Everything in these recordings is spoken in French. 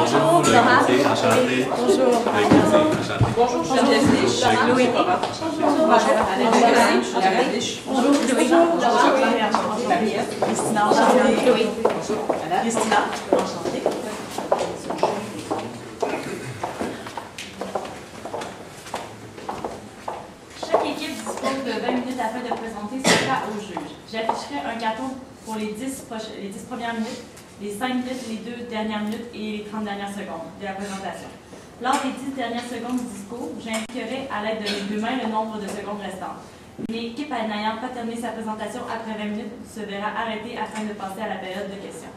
Bonjour, Laura. Enchanté. Bonjour. Enchanté. Bonjour, je suis Leslie. Louis. Bonjour, Alexis. Bonjour, Louis. Christina. Enchantée. Louis. Christina. Enchantée. Chaque équipe dispose de 20 minutes afin de présenter son cas au juge. J'afficherai un carton pour les 10 premières minutes, les 5 minutes, les 2 dernières minutes et les 30 dernières secondes de la présentation. Lors des 10 dernières secondes du discours, j'indiquerai à l'aide de mes deux mains le nombre de secondes restantes. Une équipe n'ayant pas terminé sa présentation après 20 minutes se verra arrêtée afin de passer à la période de questions.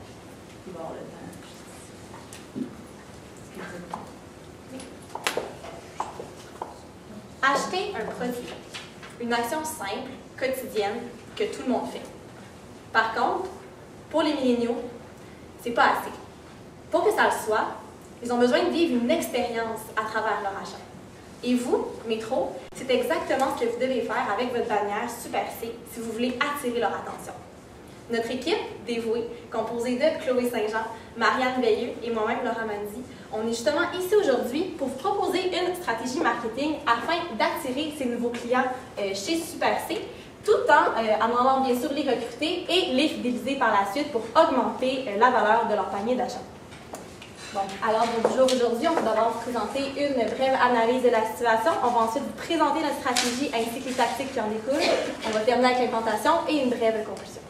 Acheter un produit, une action simple, quotidienne, que tout le monde fait. Par contre, pour les milléniaux, c'est pas assez. Pour que ça le soit, ils ont besoin de vivre une expérience à travers leur achat. Et vous, Métro, c'est exactement ce que vous devez faire avec votre bannière Super C si vous voulez attirer leur attention. Notre équipe dévouée, composée de Chloé Saint-Jean, Marianne Veilleux et moi-même Laura Manzi, on est justement ici aujourd'hui pour vous proposer une stratégie marketing afin d'attirer ces nouveaux clients chez Super C, tout en allant bien sûr les recruter et les fidéliser par la suite pour augmenter la valeur de leur panier d'achat. Bon, alors du jour aujourd'hui, on va d'abord vous présenter une brève analyse de la situation. On va ensuite vous présenter notre stratégie ainsi que les tactiques qui en découlent. On va terminer avec l'implantation et une brève conclusion.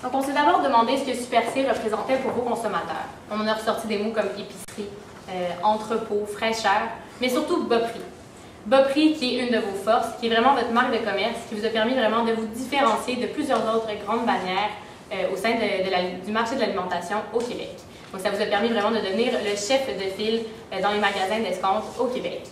Donc, on s'est d'abord demandé ce que Super C représentait pour vos consommateurs. On en a ressorti des mots comme épicerie, entrepôt, fraîcheur, mais surtout bas prix. Bas prix qui est une de vos forces, qui est vraiment votre marque de commerce, qui vous a permis vraiment de vous différencier de plusieurs autres grandes bannières au sein du marché de l'alimentation au Québec. Donc, ça vous a permis vraiment de devenir le chef de file dans les magasins d'escompte au Québec.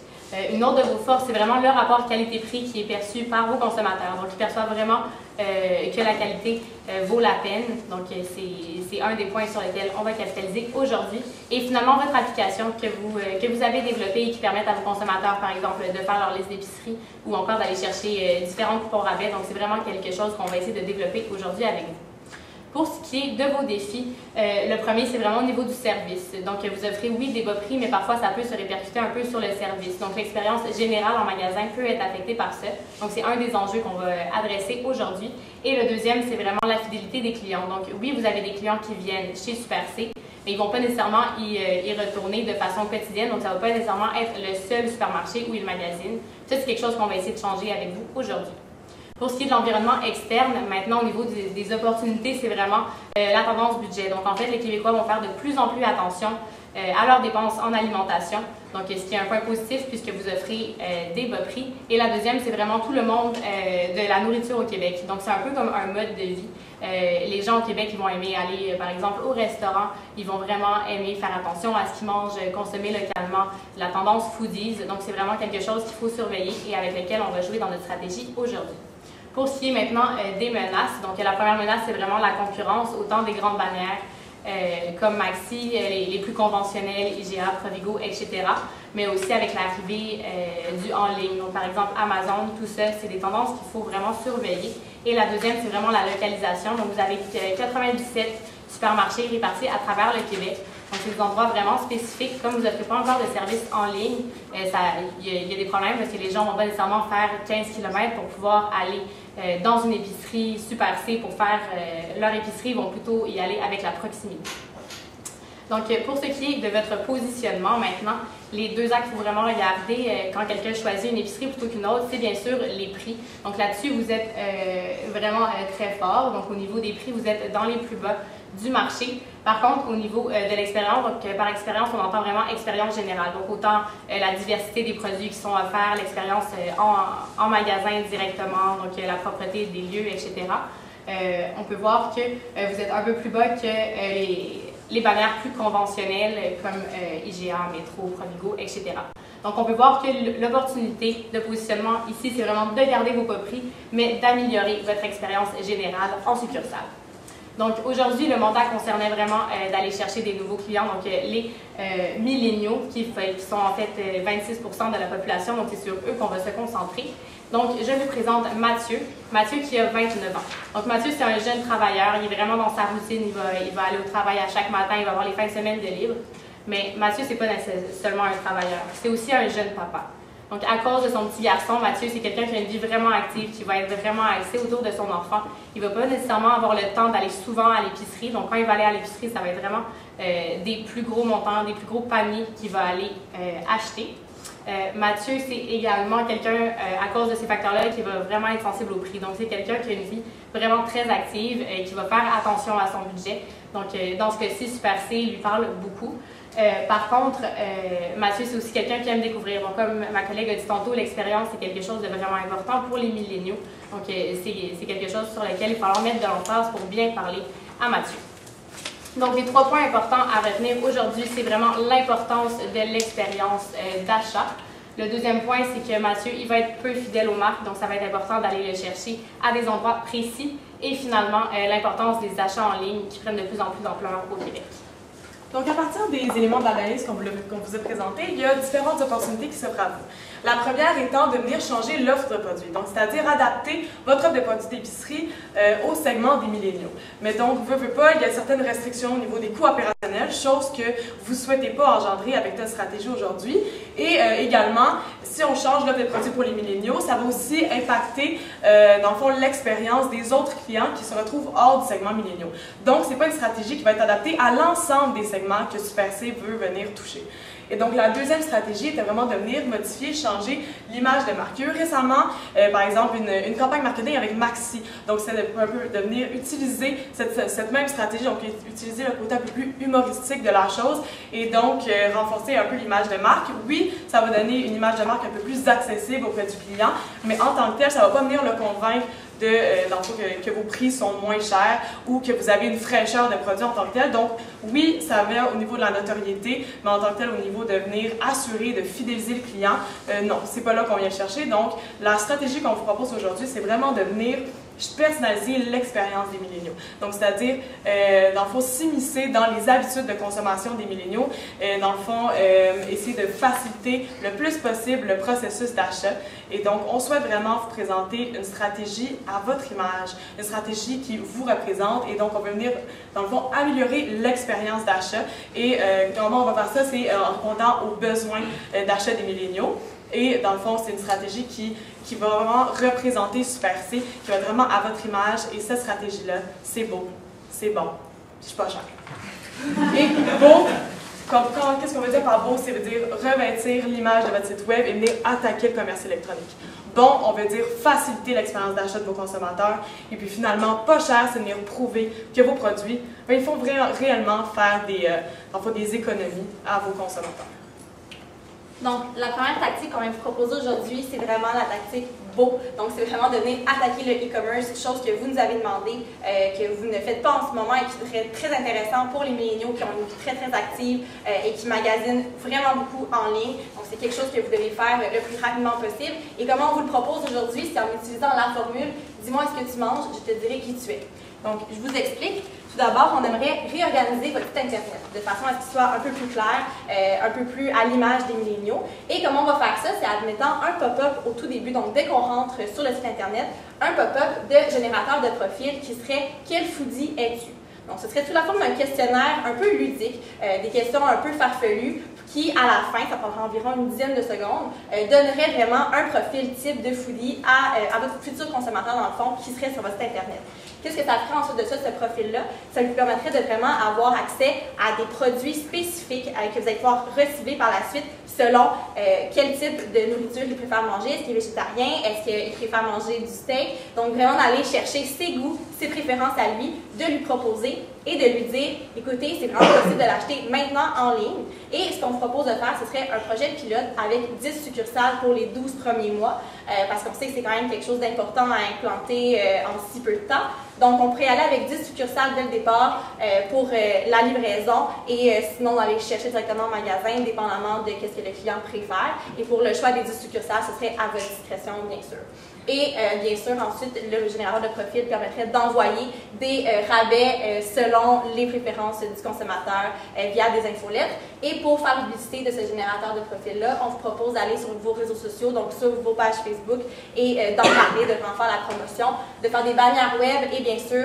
Une autre de vos forces, c'est vraiment le rapport qualité-prix qui est perçu par vos consommateurs. Donc, ils perçoivent vraiment que la qualité vaut la peine. Donc, c'est un des points sur lesquels on va capitaliser aujourd'hui. Et finalement, votre application que vous avez développée et qui permet à vos consommateurs, par exemple, de faire leur liste d'épicerie ou encore d'aller chercher différents coupons rabais. Donc, c'est vraiment quelque chose qu'on va essayer de développer aujourd'hui avec vous. Pour ce qui est de vos défis, le premier, c'est vraiment au niveau du service. Donc, vous offrez, oui, des bas prix, mais parfois, ça peut se répercuter un peu sur le service. Donc, l'expérience générale en magasin peut être affectée par ça. Donc, c'est un des enjeux qu'on va adresser aujourd'hui. Et le deuxième, c'est vraiment la fidélité des clients. Donc, oui, vous avez des clients qui viennent chez Super C, mais ils ne vont pas nécessairement y retourner de façon quotidienne. Donc, ça ne va pas nécessairement être le seul supermarché où ils magasinent. Ça, c'est quelque chose qu'on va essayer de changer avec vous aujourd'hui. Pour ce qui est de l'environnement externe, maintenant au niveau des opportunités, c'est vraiment la tendance budget. Donc en fait, les Québécois vont faire de plus en plus attention à leurs dépenses en alimentation. Donc ce qui est un point positif puisque vous offrez des bas prix. Et la deuxième, c'est vraiment tout le monde de la nourriture au Québec. Donc c'est un peu comme un mode de vie. Les gens au Québec, ils vont aimer aller par exemple au restaurant. Ils vont vraiment aimer faire attention à ce qu'ils mangent, consommer localement. La tendance foodies. Donc c'est vraiment quelque chose qu'il faut surveiller et avec lequel on va jouer dans notre stratégie aujourd'hui. Pour ce qui est maintenant des menaces, donc la première menace, c'est vraiment la concurrence, autant des grandes bannières comme Maxi, les plus conventionnels, IGA, Provigo, etc., mais aussi avec l'arrivée du en ligne. Donc, par exemple, Amazon, tout ça, c'est des tendances qu'il faut vraiment surveiller. Et la deuxième, c'est vraiment la localisation. Donc, vous avez 97 supermarchés répartis à travers le Québec. Donc, c'est des endroits vraiment spécifiques. Comme vous n'offrez pas encore de services en ligne, il y a des problèmes parce que les gens ne vont pas nécessairement faire 15 km pour pouvoir aller dans une épicerie Super C pour faire leur épicerie. Ils vont plutôt y aller avec la proximité. Donc, pour ce qui est de votre positionnement maintenant, les deux axes qu'il faut vraiment regarder quand quelqu'un choisit une épicerie plutôt qu'une autre, c'est bien sûr les prix. Donc là-dessus, vous êtes vraiment très fort. Donc, au niveau des prix, vous êtes dans les plus bas du marché. Par contre, au niveau de l'expérience, donc par expérience, on entend vraiment expérience générale. Donc, autant la diversité des produits qui sont offerts, l'expérience en magasin directement, donc la propreté des lieux, etc. On peut voir que vous êtes un peu plus bas que les bannières plus conventionnelles comme IGA, Métro, Provigo, etc. Donc, on peut voir que l'opportunité de positionnement ici, c'est vraiment de garder vos bas prix, mais d'améliorer votre expérience générale en succursale. Donc, aujourd'hui, le mandat concernait vraiment d'aller chercher des nouveaux clients, donc les milléniaux, qui sont en fait 26% de la population, donc c'est sur eux qu'on va se concentrer. Donc, je vous présente Mathieu. Mathieu qui a 29 ans. Donc, Mathieu, c'est un jeune travailleur. Il est vraiment dans sa routine. Il va aller au travail à chaque matin. Il va avoir les fins de semaine de libre. Mais Mathieu, c'est pas seulement un travailleur, c'est aussi un jeune papa. Donc, à cause de son petit garçon, Mathieu, c'est quelqu'un qui a une vie vraiment active, qui va être vraiment axé autour de son enfant. Il ne va pas nécessairement avoir le temps d'aller souvent à l'épicerie. Donc, quand il va aller à l'épicerie, ça va être vraiment des plus gros montants, des plus gros paniers qu'il va aller acheter. Mathieu, c'est également quelqu'un, à cause de ces facteurs-là, qui va vraiment être sensible au prix. Donc, c'est quelqu'un qui a une vie vraiment très active et qui va faire attention à son budget. Donc, dans ce cas-ci, Super C lui parle beaucoup. Par contre, Mathieu, c'est aussi quelqu'un qui aime découvrir. Donc, comme ma collègue a dit tantôt, l'expérience, c'est quelque chose de vraiment important pour les milléniaux. Donc, c'est quelque chose sur lequel il va falloir mettre de l'emphase pour bien parler à Mathieu. Donc, les 3 points importants à retenir aujourd'hui, c'est vraiment l'importance de l'expérience d'achat. Le deuxième point, c'est que Mathieu, il va être peu fidèle aux marques, donc ça va être important d'aller le chercher à des endroits précis. Et finalement, l'importance des achats en ligne qui prennent de plus en plus d'ampleur au Québec. Donc, à partir des éléments de l'analyse qu'on vous a présentés, il y a différentes opportunités qui s'offrent à vous. La première étant de venir changer l'offre de produits, donc c'est-à-dire adapter votre offre de produits d'épicerie au segment des milléniaux. Mais donc, veut pas, il y a certaines restrictions au niveau des coûts opérationnels, chose que vous ne souhaitez pas engendrer avec notre stratégie aujourd'hui. Et également, si on change l'offre de produits pour les milléniaux, ça va aussi impacter, dans le fond, l'expérience des autres clients qui se retrouvent hors du segment milléniaux. Donc, ce n'est pas une stratégie qui va être adaptée à l'ensemble des segments que Super C veut venir toucher. Et donc, la deuxième stratégie était vraiment de venir modifier, changer l'image de marque. Il y a eu récemment, par exemple, une campagne marketing avec Maxi. Donc, c'est de venir utiliser cette même stratégie, donc utiliser le côté un peu plus humoristique de la chose et donc renforcer un peu l'image de marque. Oui, ça va donner une image de marque un peu plus accessible auprès du client, mais en tant que tel, ça ne va pas venir le convaincre que vos prix sont moins chers ou que vous avez une fraîcheur de produit en tant que tel. Donc, oui, ça va au niveau de la notoriété, mais en tant que tel, au niveau de venir assurer, de fidéliser le client, non, c'est pas là qu'on vient le chercher. Donc, la stratégie qu'on vous propose aujourd'hui, c'est vraiment de venir personnaliser l'expérience des milléniaux. Donc, c'est-à-dire, dans le fond, s'immiscer dans les habitudes de consommation des milléniaux, dans le fond, essayer de faciliter le plus possible le processus d'achat. Et donc, on souhaite vraiment vous présenter une stratégie à votre image, une stratégie qui vous représente. Et donc, on veut venir, dans le fond, améliorer l'expérience d'achat. Et comment on va faire ça? C'est en répondant aux besoins d'achat des milléniaux. Et dans le fond, c'est une stratégie qui va vraiment représenter Super C, qui va être vraiment à votre image. Et cette stratégie-là, c'est beau, c'est bon, je suis pas cher. Et beau, qu'est-ce qu'on veut dire par beau? C'est veut dire revêtir l'image de votre site web et venir attaquer le commerce électronique. Bon, on veut dire faciliter l'expérience d'achat de vos consommateurs. Et puis finalement, pas cher, c'est venir prouver que vos produits, ils font réellement faire des économies à vos consommateurs. Donc, la première tactique qu'on va vous proposer aujourd'hui, c'est vraiment la tactique beau. Donc, c'est vraiment de venir attaquer le e-commerce, chose que vous nous avez demandé, que vous ne faites pas en ce moment et qui serait très intéressant pour les milléniaux qui ont une vie très, très active et qui magasinent vraiment beaucoup en ligne. Donc, c'est quelque chose que vous devez faire le plus rapidement possible. Et comment on vous le propose aujourd'hui, c'est en utilisant la formule « Dis-moi ce que tu manges, je te dirai qui tu es ». Donc, je vous explique. Tout d'abord, on aimerait réorganiser votre site Internet de façon à ce qu'il soit un peu plus clair, un peu plus à l'image des milléniaux. Et comment on va faire ça? C'est en mettant un pop-up au tout début. Donc, dès qu'on rentre sur le site Internet, un pop-up de générateur de profil qui serait « Quel foodie es-tu » Donc, ce serait sous la forme d'un questionnaire un peu ludique, des questions un peu farfelues, qui, à la fin, ça prendra environ une dizaine de secondes, donnerait vraiment un profil type de foodie à votre futur consommateur, dans le fond, qui serait sur votre site Internet. Qu'est-ce que ça ferait ensuite de ça, ce profil-là? Ça lui permettrait de vraiment avoir accès à des produits spécifiques que vous allez pouvoir recibler par la suite selon quel type de nourriture il préfère manger. Est-ce qu'il est végétarien? Est-ce qu'il préfère manger du steak? Donc, vraiment d'aller chercher ses goûts, ses préférences à lui, de lui proposer et de lui dire, écoutez, c'est vraiment possible de l'acheter maintenant en ligne. Et ce qu'on vous propose de faire, ce serait un projet de pilote avec 10 succursales pour les 12 premiers mois, parce qu'on sait que c'est quand même quelque chose d'important à implanter en si peu de temps. Donc, on pourrait aller avec 10 succursales dès le départ pour la livraison et sinon aller chercher directement au magasin, dépendamment de ce que le client préfère. Et pour le choix des 10 succursales, ce serait à votre discrétion, bien sûr. Et bien sûr, ensuite, le générateur de profil permettrait d'envoyer des rabais selon les préférences du consommateur via des infolettres. Et pour faire publicité de ce générateur de profil-là, on vous propose d'aller sur vos réseaux sociaux, donc sur vos pages Facebook, et d'en parler, de faire la promotion, de faire des bannières web et bien sûr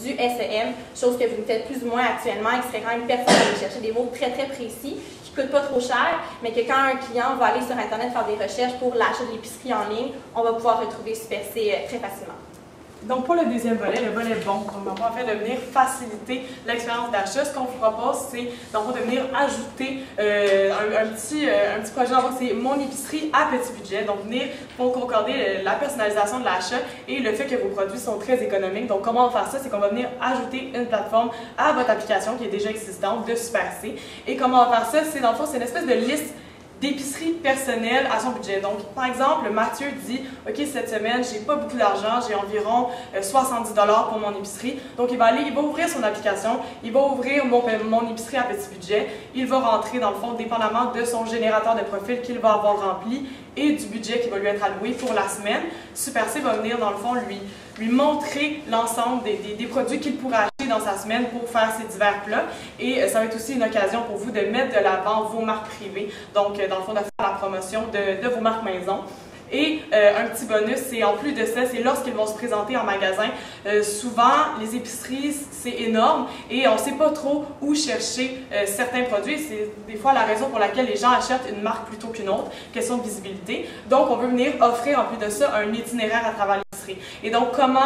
du SEM, chose que vous faites plus ou moins actuellement et qui serait quand même pertinent d'aller chercher des mots très très précis qui ne coûtent pas trop cher, mais que quand un client va aller sur Internet faire des recherches pour l'achat de l'épicerie en ligne, on va pouvoir retrouver Super C très facilement. Donc, pour le deuxième volet, le volet bon, donc on va en fait de venir faciliter l'expérience d'achat. Ce qu'on vous propose, c'est de venir ajouter un petit projet. C'est mon épicerie à petit budget. Donc, venir pour concorder la personnalisation de l'achat et le fait que vos produits sont très économiques. Donc, comment on va faire ça? C'est qu'on va venir ajouter une plateforme à votre application qui est déjà existante de Super C. Et comment on va faire ça? C'est dans le fond, c'est une espèce de liste d'épicerie personnelle à son budget. Donc, par exemple, Mathieu dit « Ok, cette semaine, j'ai pas beaucoup d'argent, j'ai environ 70 $ pour mon épicerie. » Donc, il va ouvrir son application, il va ouvrir mon épicerie à petit budget, il va rentrer, dans le fond, dépendamment de son générateur de profil qu'il va avoir rempli et du budget qui va lui être alloué pour la semaine. Super C va venir, dans le fond, lui montrer l'ensemble des produits qu'il pourra acheter dans sa semaine pour faire ses divers plats. Et ça va être aussi une occasion pour vous de mettre de l'avant vos marques privées. Donc, dans le fond, de faire la promotion de vos marques maison. Et un petit bonus, c'est en plus de ça, c'est lorsqu'ils vont se présenter en magasin, souvent les épiceries, c'est énorme et on ne sait pas trop où chercher certains produits. C'est des fois la raison pour laquelle les gens achètent une marque plutôt qu'une autre, question de visibilité. Donc, on veut venir offrir en plus de ça un itinéraire à travers l'épicerie. Et donc, comment,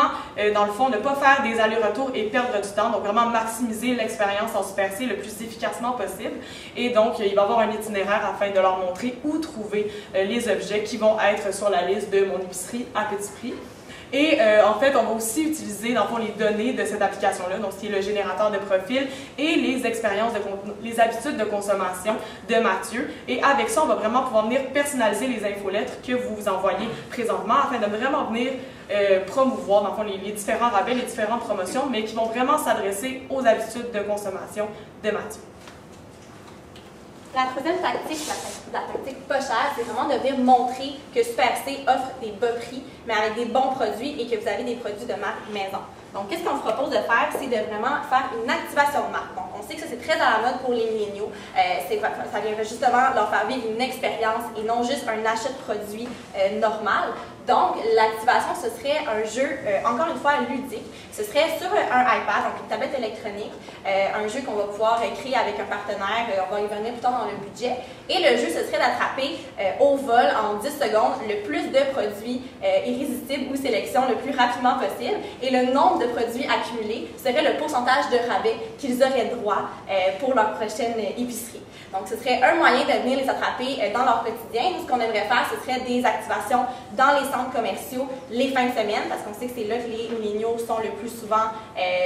dans le fond, ne pas faire des allers-retours et perdre du temps, donc vraiment maximiser l'expérience en Super C le plus efficacement possible. Et donc, il va y avoir un itinéraire afin de leur montrer où trouver les objets qui vont être sur la liste de mon épicerie à petit prix. Et en fait, on va aussi utiliser dans le fond les données de cette application-là, donc ce qui est le générateur de profil et les expériences, les habitudes de consommation de Mathieu. Et avec ça, on va vraiment pouvoir venir personnaliser les infolettres que vous vous envoyez présentement afin de vraiment venir promouvoir dans le fond les différents rabais, les différentes promotions, mais qui vont vraiment s'adresser aux habitudes de consommation de Mathieu. La troisième tactique, la tactique pas chère, c'est vraiment de venir montrer que Super C offre des bas prix, mais avec des bons produits et que vous avez des produits de marque maison. Donc, qu'est-ce qu'on vous propose de faire? C'est de vraiment faire une activation de marque. Donc, on sait que ça, c'est très à la mode pour les milléniaux. Ça vient justement leur faire vivre une expérience et non juste un achat de produit normal. Donc, l'activation, ce serait un jeu, encore une fois, ludique. Ce serait sur un iPad, donc une tablette électronique, un jeu qu'on va pouvoir créer avec un partenaire. On va y venir plus tard dans le budget. Et le jeu, ce serait d'attraper au vol, en 10 secondes, le plus de produits irrésistibles ou sélection le plus rapidement possible. Et le nombre de produits accumulés serait le pourcentage de rabais qu'ils auraient droit pour leur prochaine épicerie. Donc, ce serait un moyen de venir les attraper dans leur quotidien. Nous, ce qu'on aimerait faire, ce serait des activations dans les centres commerciaux les fins de semaine, parce qu'on sait que c'est là que les milléniaux sont le plus souvent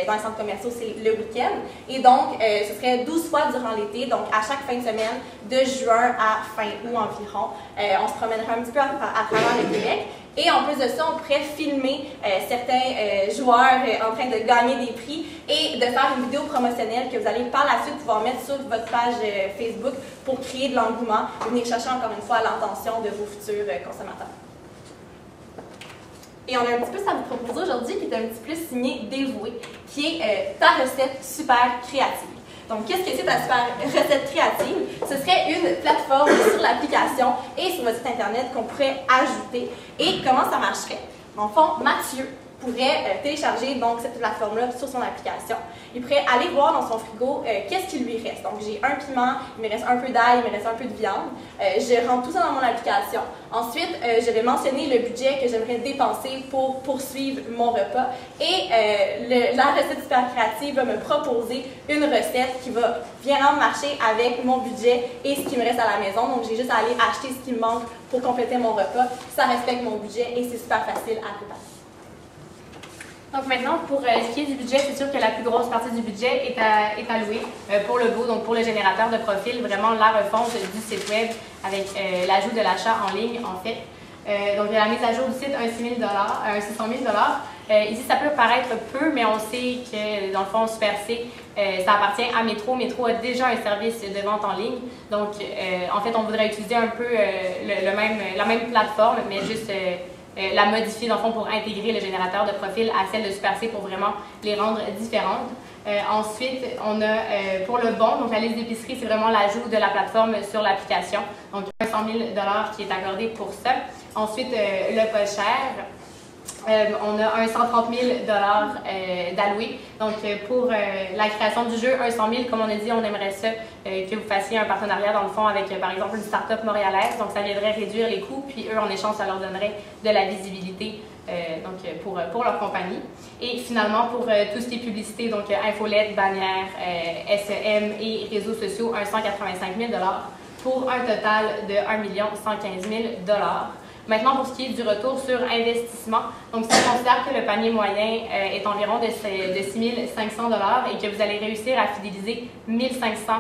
dans les centres commerciaux, c'est le week-end. Et donc, ce serait 12 fois durant l'été, donc à chaque fin de semaine, de juin à fin août environ. On se promènerait un petit peu à travers le Québec. Et en plus de ça, on pourrait filmer certains joueurs en train de gagner des prix et de faire une vidéo promotionnelle que vous allez par la suite pouvoir mettre sur votre page Facebook pour créer de l'engouement et venir chercher encore une fois l'intention de vos futurs consommateurs. Et on a un petit peu ça à vous proposer aujourd'hui qui est un petit peu signé Dévoué, qui est ta recette super créative. Donc, qu'est-ce que c'est ta super recette créative? Ce serait une plateforme sur l'application et sur votre site Internet qu'on pourrait ajouter. Et comment ça marcherait? En fond, Mathieu pourrait télécharger donc cette plateforme-là sur son application. Il pourrait aller voir dans son frigo qu'est-ce qu'il lui reste. Donc, j'ai un piment, il me reste un peu d'ail, il me reste un peu de viande. Je rentre tout ça dans mon application. Ensuite, je vais mentionner le budget que j'aimerais dépenser pour poursuivre mon repas. Et la recette super créative va me proposer une recette qui va vraiment marcher avec mon budget et ce qui me reste à la maison. Donc, j'ai juste à aller acheter ce qui me manque pour compléter mon repas. Ça respecte mon budget et c'est super facile à préparer. Donc maintenant, pour ce qui est du budget, c'est sûr que la plus grosse partie du budget est allouée pour le beau, donc pour le générateur de profil, vraiment la refonte du site web avec l'ajout de l'achat en ligne en fait. Donc la mise à jour du site, un 600 000 $. Ici, ça peut paraître peu, mais on sait que dans le fond, Super C, ça appartient à Métro. Métro a déjà un service de vente en ligne. Donc, en fait, on voudrait utiliser un peu la même plateforme, mais juste la modifier dans le fond pour intégrer le générateur de profil à celle de Super C pour vraiment les rendre différentes. Ensuite, on a pour le bon, donc la liste d'épicerie, c'est vraiment l'ajout de la plateforme sur l'application. Donc, 100 000 $ qui est accordé pour ça. Ensuite, le pas cher. On a un 130 000 $ d'alloué. Donc, pour la création du jeu, un 100 000, comme on a dit, on aimerait ça que vous fassiez un partenariat, dans le fond, avec, par exemple, une start-up montréalaise. Donc, ça viendrait réduire les coûts, puis eux, en échange, ça leur donnerait de la visibilité pour leur compagnie. Et finalement, pour tout ce qui est publicité, donc infolettes, bannières, SEM et réseaux sociaux, un 185 000 $ pour un total de 1 115 000 $. Maintenant, pour ce qui est du retour sur investissement, donc si on considère que le panier moyen est environ de 6 500 $ et que vous allez réussir à fidéliser 1 500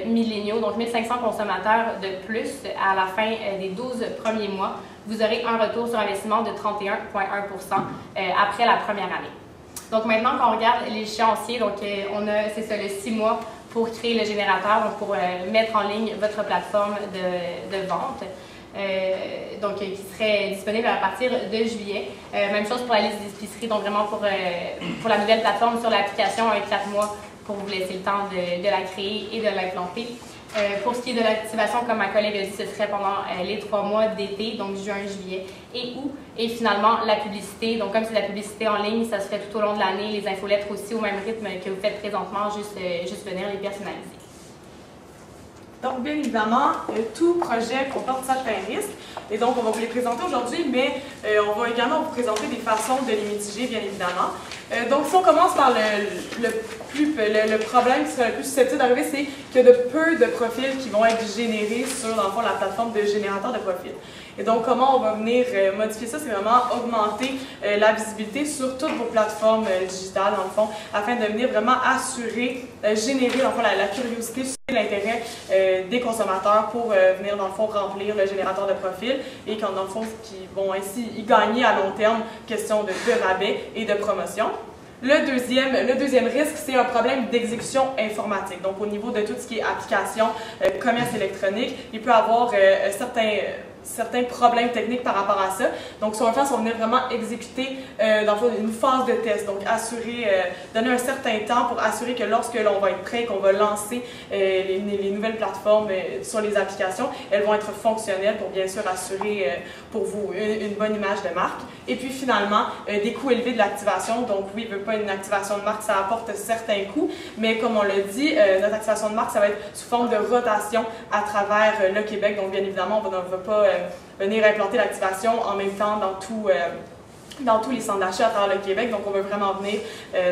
milléniaux, donc 1 500 consommateurs de plus à la fin des 12 premiers mois, vous aurez un retour sur investissement de 31,1 % après la première année. Donc maintenant, quand on regarde l'échéancier, donc on a, c'est ça, le 6 mois pour créer le générateur, donc pour mettre en ligne votre plateforme de vente. Qui serait disponible à partir de juillet. Même chose pour la liste d'épicerie, donc vraiment pour la nouvelle plateforme sur l'application, 4 mois pour vous laisser le temps de la créer et de l'implanter. Pour ce qui est de l'activation, comme ma collègue a dit, ce serait pendant les 3 mois d'été, donc juin, juillet et août. Et finalement, la publicité, donc comme c'est de la publicité en ligne, ça se fait tout au long de l'année, les infolettres aussi au même rythme que vous faites présentement, juste venir les personnaliser. Donc, bien évidemment, tout projet comporte certains risques. Et donc, on va vous les présenter aujourd'hui, mais on va également vous présenter des façons de les mitiger, bien évidemment. Donc, si on commence par le problème qui serait le plus susceptible d'arriver, c'est qu'il y a de peu de profils qui vont être générés sur, dans le fond, la plateforme de générateur de profils. Et donc, comment on va venir modifier ça? C'est vraiment augmenter la visibilité sur toutes vos plateformes digitales, dans le fond, afin de venir vraiment assurer, générer, dans le fond, la curiosité, l'intérêt des consommateurs pour venir, dans le fond, remplir le générateur de profil et quand, dans le fond, qui vont ainsi y gagner à long terme, question de rabais et de promotion. Le deuxième risque, c'est un problème d'exécution informatique. Donc, au niveau de tout ce qui est application, commerce électronique, il peut y avoir certains problèmes techniques par rapport à ça. Donc, ce qu'on va faire, c'est qu'on va venir vraiment exécuter dans le fond, une phase de test. Donc, donner un certain temps pour assurer que lorsque l'on va être prêt, qu'on va lancer les nouvelles plateformes sur les applications, elles vont être fonctionnelles pour bien sûr assurer pour vous une bonne image de marque. Et puis finalement, des coûts élevés de l'activation. Donc, oui, il ne veut pas une activation de marque, ça apporte certains coûts, mais comme on l'a dit, notre activation de marque, ça va être sous forme de rotation à travers le Québec. Donc, bien évidemment, on ne va pas venir implanter l'activation en même temps dans tous les centres d'achat à travers le Québec. Donc, on veut vraiment venir,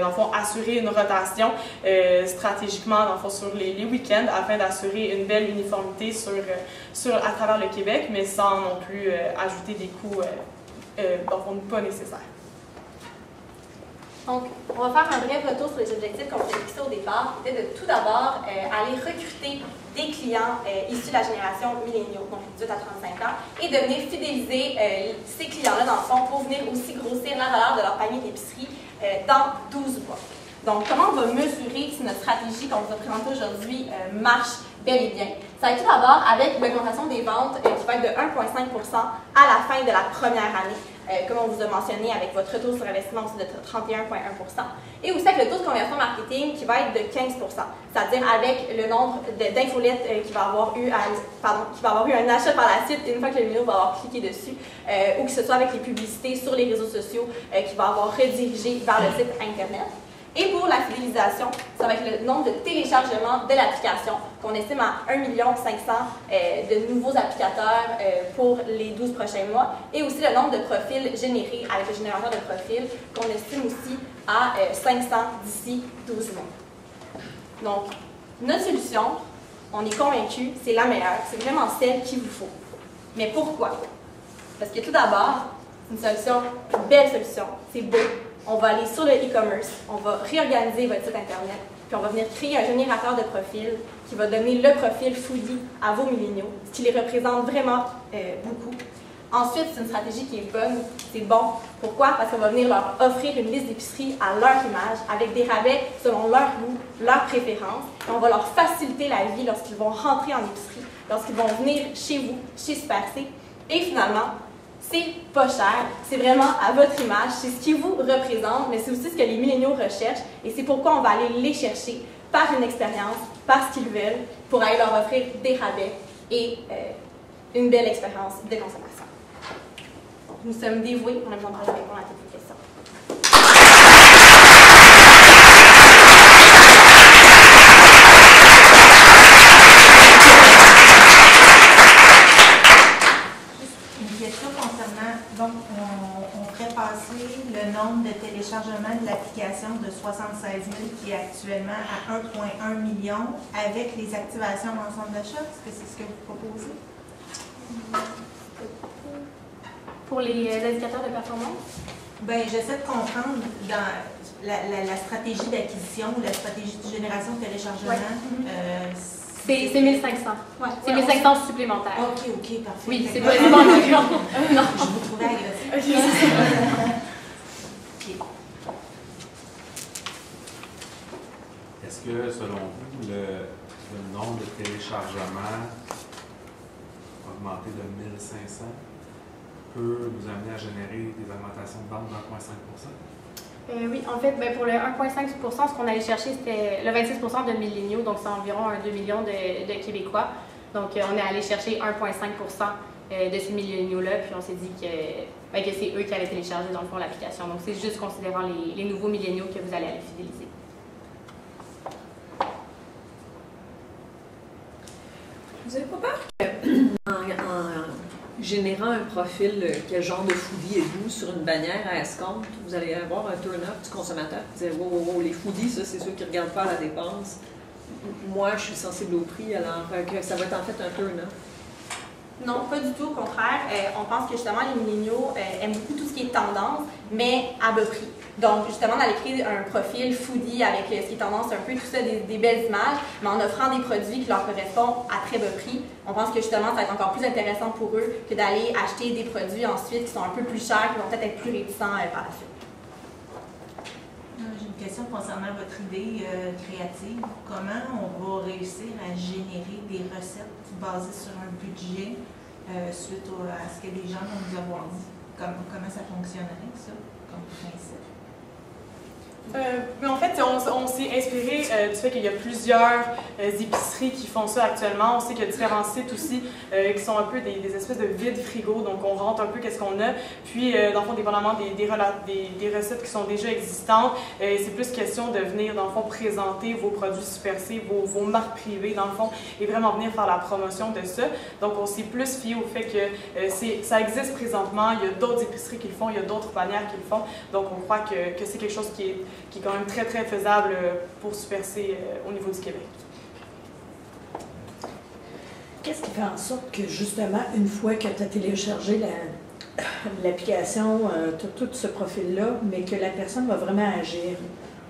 dans le fond, assurer une rotation stratégiquement, dans le fond, sur les week-ends afin d'assurer une belle uniformité à travers le Québec, mais sans non plus ajouter des coûts, dans le fond, pas nécessaires. Donc, on va faire un bref retour sur les objectifs qu'on s'est fixés au départ, qui était de tout d'abord aller recruter des clients issus de la génération milléniaux, donc 18 à 35 ans, et de venir fidéliser ces clients-là, dans le fond, pour venir aussi grossir la valeur de leur panier d'épicerie dans 12 mois. Donc, comment on va mesurer si notre stratégie qu'on vous a présentée aujourd'hui marche bel et bien? Ça va être tout d'abord avec l'augmentation des ventes qui va être de 1,5 % à la fin de la première année, comme on vous a mentionné avec votre retour sur investissement aussi de 31,1 %. Et aussi avec le taux de conversion marketing qui va être de 15 %, c'est-à-dire avec le nombre d'infolettes qui va avoir eu un achat par la suite une fois que le milieu va avoir cliqué dessus, ou que ce soit avec les publicités sur les réseaux sociaux qui va avoir redirigé vers le site Internet. Et pour la fidélisation, ça va être le nombre de téléchargements de l'application, qu'on estime à 1 500 000 de nouveaux applicateurs pour les 12 prochains mois, et aussi le nombre de profils générés avec le générateur de profils, qu'on estime aussi à 500 d'ici 12 mois. Donc, notre solution, on est convaincu, c'est la meilleure, c'est vraiment celle qu'il vous faut. Mais pourquoi? Parce que tout d'abord, c'est une solution, une belle solution, c'est beau. On va aller sur le e-commerce, on va réorganiser votre site Internet, puis on va venir créer un générateur de profil qui va donner le profil foodie à vos milléniaux, ce qui les représente vraiment beaucoup. Ensuite, c'est une stratégie qui est bonne, c'est bon. Pourquoi? Parce qu'on va venir leur offrir une liste d'épicerie à leur image, avec des rabais selon leur goût, leurs préférences, et on va leur faciliter la vie lorsqu'ils vont rentrer en épicerie, lorsqu'ils vont venir chez vous, chez Super C. Et finalement, C'est pas cher, c'est vraiment à votre image, c'est ce qui vous représente, mais c'est aussi ce que les milléniaux recherchent et c'est pourquoi on va aller les chercher par une expérience, par ce qu'ils veulent, pour aller leur offrir des rabais et une belle expérience de consommation. Donc, nous sommes dévoués, on a besoin de répondre à toutes les questions. Donc, on ferait passer le nombre de téléchargements de l'application de 76 000 qui est actuellement à 1,1 million avec les activations en centre d'achat. Est-ce que c'est ce que vous proposez? Pour les indicateurs de performance? Bien, j'essaie de comprendre dans la stratégie d'acquisition ou la stratégie de génération de téléchargement. Ouais. C'est 1500. Ouais. C'est 1500 supplémentaires. OK, parfait. Oui, c'est pas un grand. Non. Je vous trouvais agressif. Okay. Est-ce que, selon vous, le nombre de téléchargements augmenté de 1500 peut vous amener à générer des augmentations de vente d'1,5 %? Oui, en fait, pour le 1,5 %, ce qu'on allait chercher, c'était le 26 de milléniaux, donc c'est environ 2 millions de Québécois. Donc, on est allé chercher 1,5 % de ces milléniaux-là, puis on s'est dit que c'est eux qui allaient télécharger, dans le fond, l'application. Donc, c'est juste considérant les nouveaux milléniaux que vous allez aller fidéliser. Vous n'avez pas peur en générant un profil, quel genre de foodie êtes-vous sur une bannière à escompte, vous allez avoir un turn-up du consommateur qui dit wow, les foodies, ça c'est ceux qui ne regardent pas la dépense. Moi, je suis sensible au prix, alors que ça va être en fait un turn-up. Non, pas du tout, au contraire. On pense que justement les milléniaux aiment beaucoup tout ce qui est tendance, mais à bas prix. Donc, justement, d'aller créer un profil foodie avec ce qui est tendance, un peu tout ça, des belles images, mais en offrant des produits qui leur correspondent à très bas prix. On pense que justement, ça va être encore plus intéressant pour eux que d'aller acheter des produits ensuite qui sont un peu plus chers, qui vont peut-être être plus réticents par la suite. J'ai une question concernant votre idée créative. Comment on va réussir à générer des recettes basées sur un budget suite à ce que les gens vont nous avoir dit? Comment ça fonctionnerait, ça, comme principe? Mais en fait, on s'est inspiré du fait qu'il y a plusieurs épiceries qui font ça actuellement. On sait qu'il y a différents sites aussi qui sont un peu des espèces de vides frigo. Donc, on rentre un peu qu'est-ce qu'on a. Puis, dans le fond, dépendamment des recettes qui sont déjà existantes, c'est plus question de venir, dans le fond, présenter vos produits Super C, vos marques privées, dans le fond, et vraiment venir faire la promotion de ça. Donc, on s'est plus fié au fait que ça existe présentement. Il y a d'autres épiceries qui le font, il y a d'autres bannières qui le font. Donc, on croit que c'est quelque chose qui est quand même très, très faisable pour Super C au niveau du Québec. Qu'est-ce qui fait en sorte que, justement, une fois que tu as téléchargé l'application, tu as tout ce profil-là, mais que la personne va vraiment agir?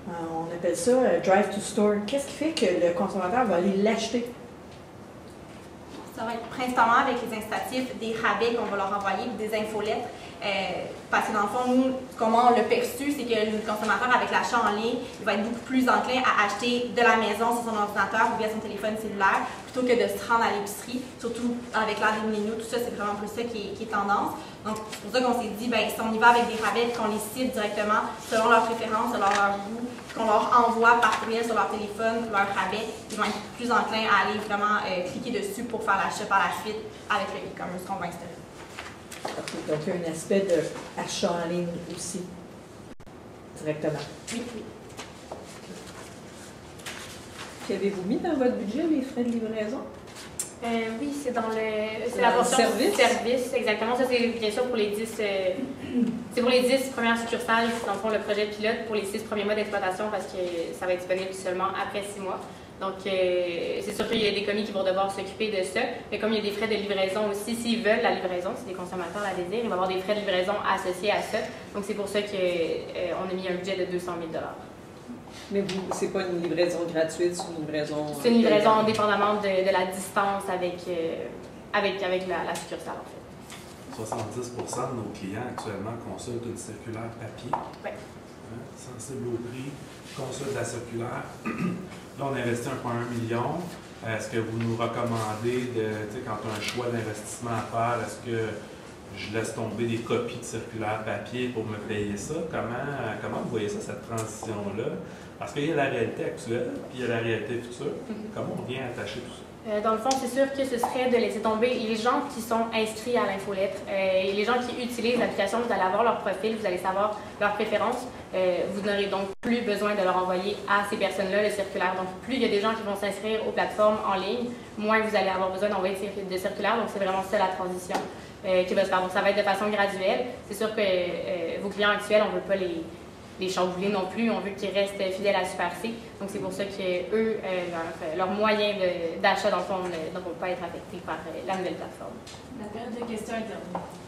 On appelle ça drive to store. Qu'est-ce qui fait que le consommateur va aller l'acheter? Ça va être principalement avec les incitatifs, des rabais qu'on va leur envoyer, des infolettes. Parce que dans le fond, nous, comment on l'a perçu, c'est que le consommateur, avec l'achat en ligne, il va être beaucoup plus enclin à acheter de la maison sur son ordinateur ou via son téléphone cellulaire, plutôt que de se rendre à l'épicerie. Surtout avec l'ère des milléniaux, tout ça, c'est vraiment plus ça qui est tendance. Donc, c'est pour ça qu'on s'est dit, si on y va avec des rabais, qu'on les cible directement selon leurs préférences, selon leur goût, qu'on leur envoie par courriel sur leur téléphone, leur rabais, ils vont être plus enclins à aller vraiment cliquer dessus pour faire l'achat par la suite avec le e-commerce qu'on va installer. Okay, donc, il y a un aspect d'achat en ligne aussi, directement. Oui. Qu'avez-vous mis dans votre budget, les frais de livraison? Oui, c'est dans la portion service, exactement. Ça, c'est bien sûr pour les 10, c'est pour les 10 premières succursales, dans le fond, le projet pilote pour les 6 premiers mois d'exploitation parce que ça va être disponible seulement après 6 mois. Donc, c'est sûr qu'il y a des commis qui vont devoir s'occuper de ça, mais comme il y a des frais de livraison aussi, s'ils veulent la livraison, si les consommateurs la désirent, il va y avoir des frais de livraison associés à ça. Donc, c'est pour ça qu'on a mis un budget de 200 000 $. Mais c'est pas une livraison gratuite, c'est une livraison... C'est une livraison dépendamment de la distance avec la succursale, en fait. 70 % de nos clients actuellement consultent une circulaire papier. Oui. Sensible au prix, consultent la circulaire. Là, on a investi 1,1 million. Est-ce que vous nous recommandez, quand on a un choix d'investissement à faire, est-ce que je laisse tomber des copies de circulaires papier pour me payer ça. Comment vous voyez ça, cette transition-là? Parce qu'il y a la réalité actuelle, puis il y a la réalité future. Comment on vient attacher tout ça? Dans le fond, c'est sûr que ce serait de laisser tomber les gens qui sont inscrits à l'infolettre et les gens qui utilisent l'application. Vous allez avoir leur profil, vous allez savoir leurs préférences. Vous n'aurez donc plus besoin de leur envoyer à ces personnes-là le circulaire. Donc, plus il y a des gens qui vont s'inscrire aux plateformes en ligne, moins vous allez avoir besoin d'envoyer de circulaires. Donc, c'est vraiment ça la transition qui va se faire. Donc, ça va être de façon graduelle. C'est sûr que vos clients actuels, on ne veut pas les chambouler non plus, on veut qu'ils restent fidèles à Super C. Donc, c'est pour ça que eux, leurs moyens d'achat, dans le fond, ne vont pas être affectés par la nouvelle plateforme. La période de questions est terminée.